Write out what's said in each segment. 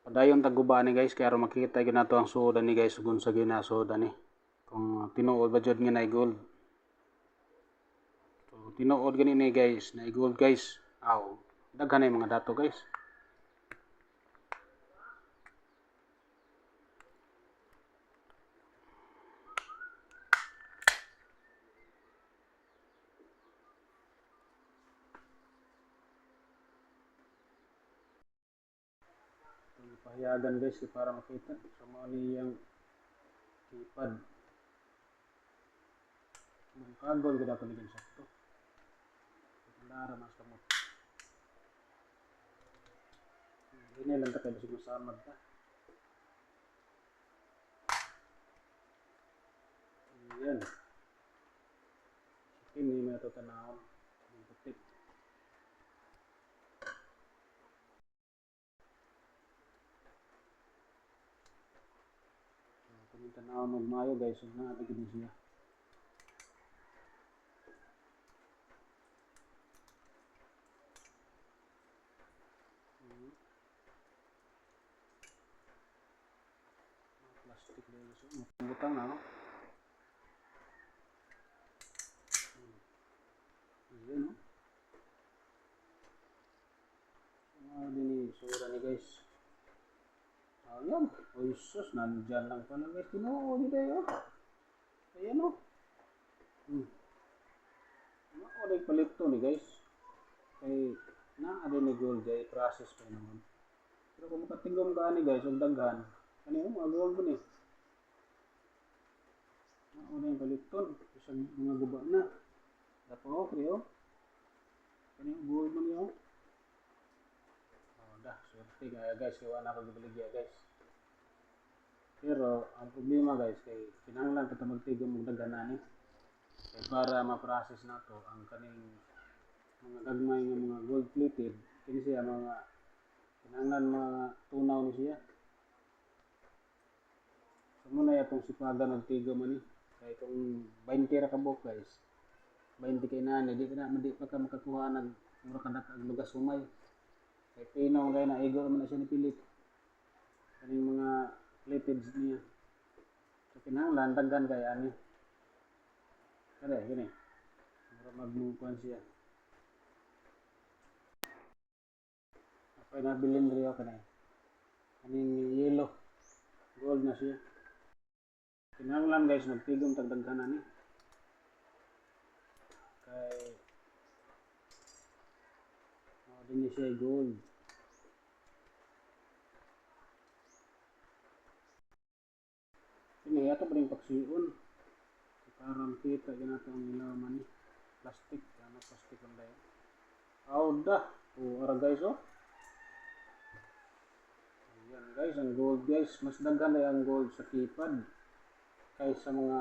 Padayon taguba ni guys, kaya makikita gyud nato ang suodan ni guys, ug unsa gyud na suodan ni. Kung tinuod ba jud nga na gold. So tinuod gani ni guys, na gold guys. Aw, daghan na mga dato guys. Pahayagan guys para makita sa mga niyang keypad. Kagol gud ako ni sakto. Lara mas kamot. Ini lang ta kay bisig masamad ta. Yan. Ini na to tanawon. Putik. Kung tanawon mo mayo guys, na gid siya. Plastic dito so butang na no. Ayan no. Din sura ni guys. Ayan, oy sus, nandyan lang pala guys, tinuod ni tayo. Ayan o. Nakuha palit to ni guys. Kay naada ni gold kay process pa naman. Pero kung makatigom ka ni guys, ang daghan, kanina mga gold mo ni. Nakuha palit to, isang mga guba na. Dapat o, kriyo. Kanina gold mo niyo. Swerte kaya guys, kaya wala ko gibaligya guys. Pero ang problema guys, kay kinahanglan kita magtigom og daghan ni. Kay para ma-process nato ang kaning mga gagmay nga mga gold plated, kini siya mga kinahanglan mga tunaw ni siya. So muna atong sipagan og tigom ani. Kay kung 20 ra ka buok guys, 20 kay nani, di pa ka makakuha nag mura ka ag lugas humay. Kay pinaw kay na igo man na siya ni pilit. Kaning mga plated niya. So kinahanglan daghan kay ani. Kaya gini. Mura magmukuan siya. Apay na bilin riyo kanay. Kaning yellow. Gold na siya. Kinahanglan guys magtigom tag daghan ani. Kay din siya gold. Ini ato pa rin paksiyon. Para makita yun natin ang ilaw man ni. Plastic. Ano plastic ang dayo. Auda. O ara guys o. Ayan guys. Ang gold guys. Mas daghan na ang gold sa keypad. Kaysa mga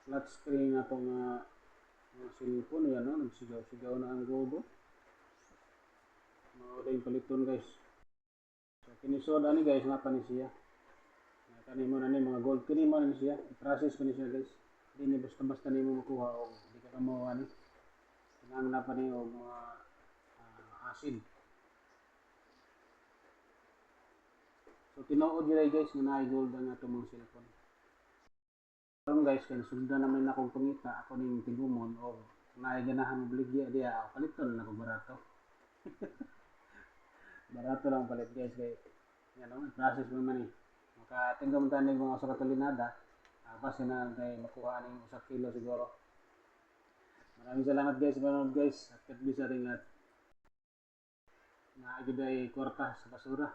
flat screen na itong mga cellphone. Ayan o. Nagsigaw-sigaw na ang gold o. Mga yung paliton guys. So kinisod ani guys. Napa ni siya. Kani mo na ni mga gold kini mo na siya, i-process ko ni siya guys. Di ni basta-basta nimo makuha o di ka kamo ani. Kinahanglan pa ni og mga acid. So tinuod gyud guys nga naay gold ang ato mong cellphone. Karon guys kan sugdan naman akong pangita ako ning tigumon o naay ganahan obligya diha paliton na ko barato. Barato lang palit guys kay yan o, process mo man ni. Makatinggam tanig mga usa ka tulinada, base na kay makuha ning 1 kilo siguro. Maraming salamat guys, manood guys. At bisa rin at naagid ay kwarta sa basura.